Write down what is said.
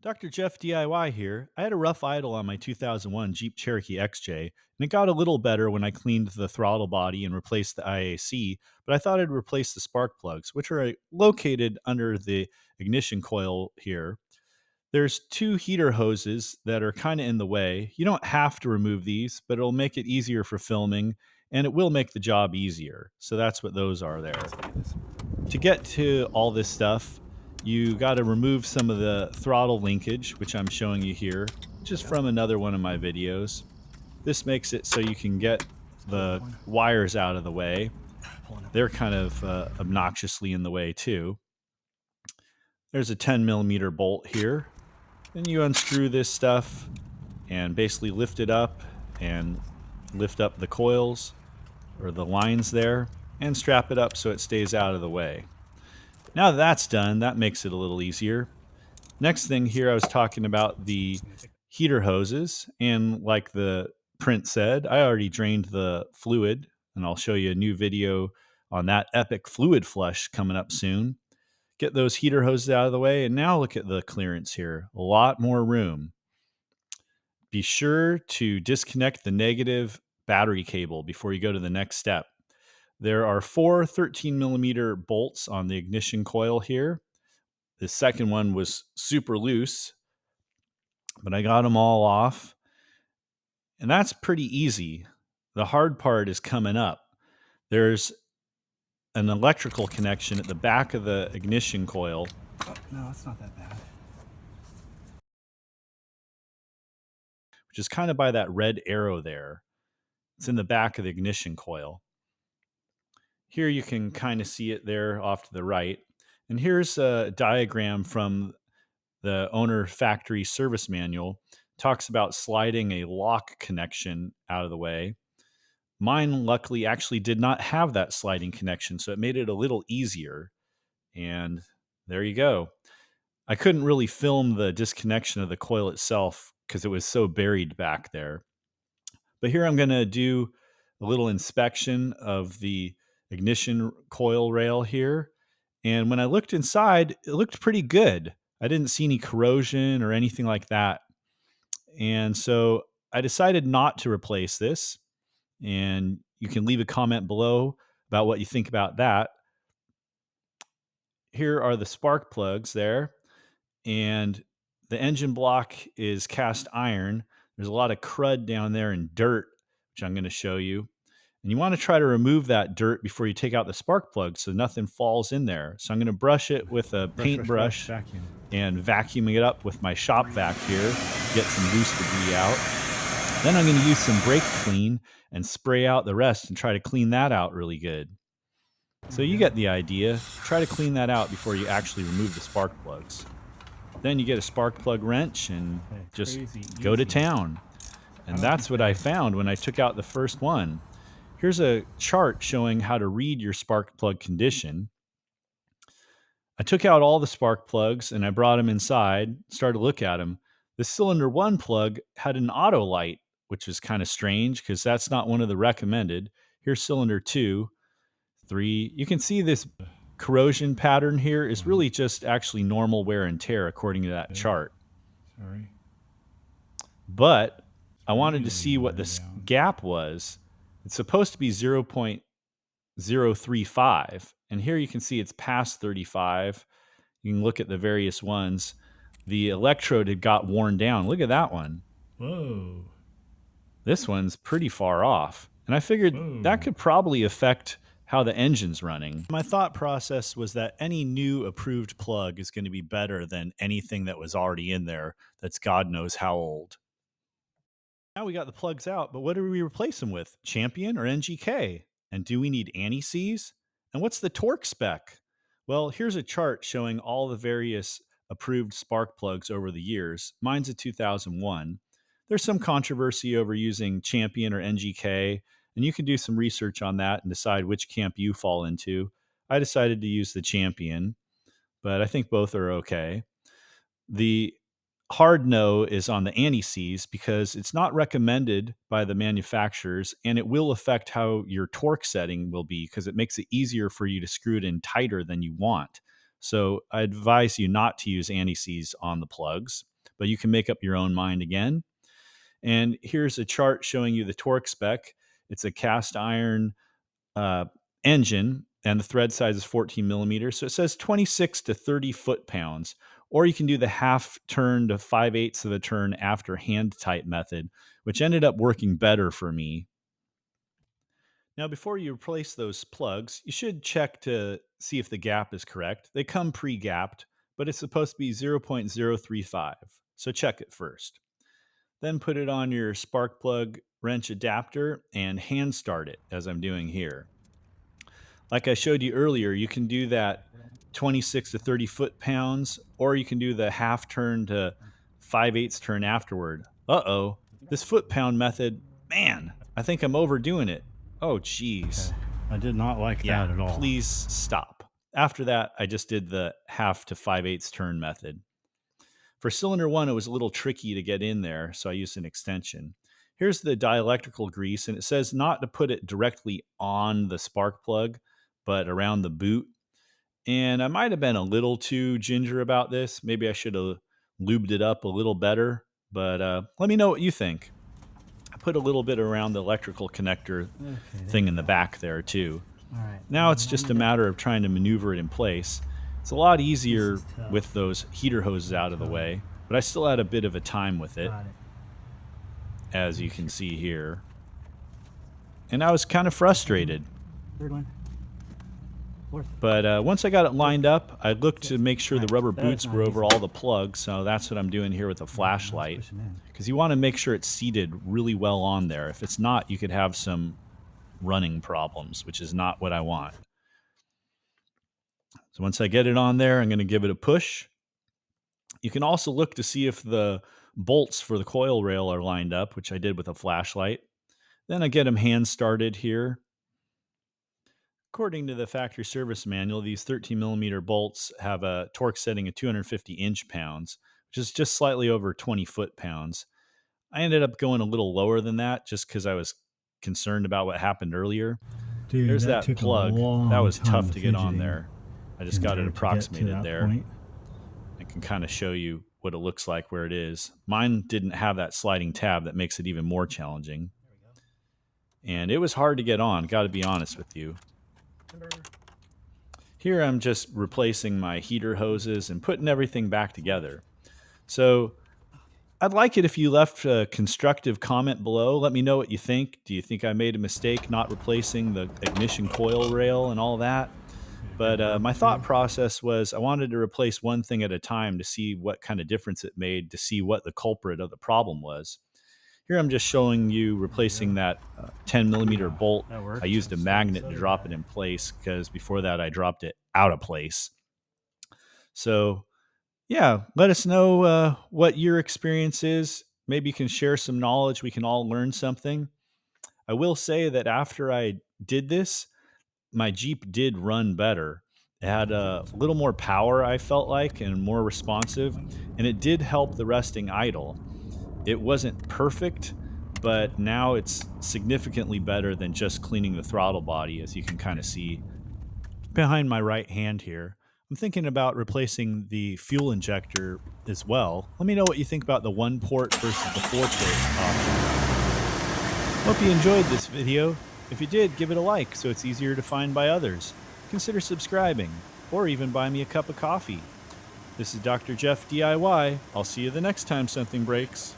Dr. Jeff DIY here. I had a rough idle on my 2001 Jeep Cherokee XJ, and it got a little better when I cleaned the throttle body and replaced the IAC, but I thought I'd replace the spark plugs, which are located under the ignition coil here. There's two heater hoses that are kind of in the way. You don't have to remove these, but it'll make it easier for filming, and it will make the job easier. So that's what those are there. To get to all this stuff, you got to remove some of the throttle linkage, which I'm showing you here, just from another one of my videos. This makes it so you can get the wires out of the way. They're kind of obnoxiously in the way too. There's a 10mm bolt here. Then you unscrew this stuff and basically lift it up and lift up the coils or the lines there and strap it up so it stays out of the way. Now that that's done, that makes it a little easier. Next thing here, I was talking about the heater hoses, and like the print said, I already drained the fluid, and I'll show you a new video on that epic fluid flush coming up soon. Get those heater hoses out of the way, and now look at the clearance here. A lot more room. Be sure to disconnect the negative battery cable before you go to the next step. There are four 13mm bolts on the ignition coil here. The second one was super loose, but I got them all off. And that's pretty easy. The hard part is coming up. There's an electrical connection at the back of the ignition coil. Oh, no, it's not that bad. Which is kind of by that red arrow there. It's in the back of the ignition coil. Here you can kind of see it there off to the right. And here's a diagram from the owner factory service manual. Talks about sliding a lock connection out of the way. Mine luckily actually did not have that sliding connection, so it made it a little easier. And there you go. I couldn't really film the disconnection of the coil itself because it was so buried back there. But here I'm going to do a little inspection of the ignition coil rail here. And when I looked inside, it looked pretty good. I didn't see any corrosion or anything like that. And so I decided not to replace this. And you can leave a comment below about what you think about that. Here are the spark plugs there. And the engine block is cast iron. There's a lot of crud down there and dirt, which I'm going to show you. And you want to try to remove that dirt before you take out the spark plug so nothing falls in there. So I'm going to brush it with a paintbrush and vacuuming it up with my shop vac here, get some loose debris out. Then I'm going to use some brake clean and spray out the rest and try to clean that out really good. So you get the idea. Try to clean that out before you actually remove the spark plugs. Then you get a spark plug wrench and just go to town. And that's what I found when I took out the first one. Here's a chart showing how to read your spark plug condition. I took out all the spark plugs and I brought them inside, started to look at them. The cylinder 1 plug had an auto light, which was kind of strange because that's not one of the recommended. Here's cylinder 2, 3. You can see this corrosion pattern here is really just actually normal wear and tear according to that chart. Sorry. But I wanted to see what this gap was. It's supposed to be 0.035. And here you can see it's past 35. You can look at the various ones. The electrode had got worn down. Look at that one. Whoa. This one's pretty far off. And I figured that could probably affect how the engine's running. My thought process was that any new approved plug is going to be better than anything that was already in there that's God knows how old. Now we got the plugs out, but what do we replace them with? Champion or NGK? And do we need anti-seize? And what's the torque spec? Well, here's a chart showing all the various approved spark plugs over the years. Mine's a 2001. There's some controversy over using Champion or NGK, and you can do some research on that and decide which camp you fall into. I decided to use the Champion, but I think both are okay. The hard no is on the anti-seize because it's not recommended by the manufacturers, and it will affect how your torque setting will be because it makes it easier for you to screw it in tighter than you want. So I advise you not to use anti-seize on the plugs. but you can make up your own mind again. And here's a chart showing you the torque spec. It's a cast iron uh, engine, and the thread size is 14 millimeters. So it says 26 to 30 foot-pounds. Or you can do the half turn to 5/8 of a turn after hand type method, which ended up working better for me. Now, before you replace those plugs, you should check to see if the gap is correct. They come pre-gapped, but it's supposed to be 0.035. So check it first. Then put it on your spark plug wrench adapter and hand start it, as I'm doing here. Like I showed you earlier, you can do that 26 to 30 foot-pounds, or you can do the half turn to 5/8 turn afterward. Uh-oh, this foot-pound method, man, I think I'm overdoing it. Oh, geez. Okay. I did not like that at all. Please stop. After that, I just did the half to 5/8 turn method. For cylinder 1, it was a little tricky to get in there, so I used an extension. Here's the dielectrical grease, and it says not to put it directly on the spark plug, but around the boot. And I might have been a little too ginger about this. Maybe I should have lubed it up a little better, but let me know what you think. I put a little bit around the electrical connector thing in the back there too. All right. Now it's just a matter of trying to maneuver it in place. It's a lot easier tough. with those heater hoses out of the way, but I still had a bit of a time with it, Got it. as you can see here. And I was kind of frustrated. Third one. Fourth. But once I got it lined up, I looked to make sure the rubber That's boots not were easy. over all the plugs, so that's what I'm doing here with a flashlight. Pushing in. Because you want to make sure it's seated really well on there. If it's not, you could have some running problems, which is not what I want. So once I get it on there, I'm going to give it a push. You can also look to see if the bolts for the coil rail are lined up, which I did with a flashlight. Then I get them hand started here. According to the factory service manual, these 13 millimeter bolts have a torque setting of 250 inch-pounds, which is just slightly over 20 foot-pounds. I ended up going a little lower than that just because I was concerned about what happened earlier. Dude, There's that took plug. A long That was time tough to get on fidgeting there. I just in got there it to get to approximated that there. point. I can kind of show you what it looks like where it is. Mine didn't have that sliding tab that makes it even more challenging. And it was hard to get on, got to be honest with you. Here I'm just replacing my heater hoses and putting everything back together. So I'd like it if you left a constructive comment below. Let me know what you think. Do you think I made a mistake not replacing the ignition coil rail and all that? But my thought process was I wanted to replace one thing at a time to see what kind of difference it made, to see what the culprit of the problem was. Here I'm just showing you replacing that 10 millimeter bolt. That worked. I used a magnet to drop it in place because before that I dropped it out of place. So yeah, let us know what your experience is. Maybe you can share some knowledge. We can all learn something. I will say that after I did this, my Jeep did run better. It had a little more power, I felt like, and more responsive, and it did help the resting idle. It wasn't perfect, but now it's significantly better than just cleaning the throttle body, as you can kind of see behind my right hand here. I'm thinking about replacing the fuel injector as well. Let me know what you think about the one port versus the four port option. Hope you enjoyed this video. If you did, give it a like so it's easier to find by others. Consider subscribing, or even buy me a cup of coffee. This is Dr. Jeff DIY. I'll see you the next time something breaks.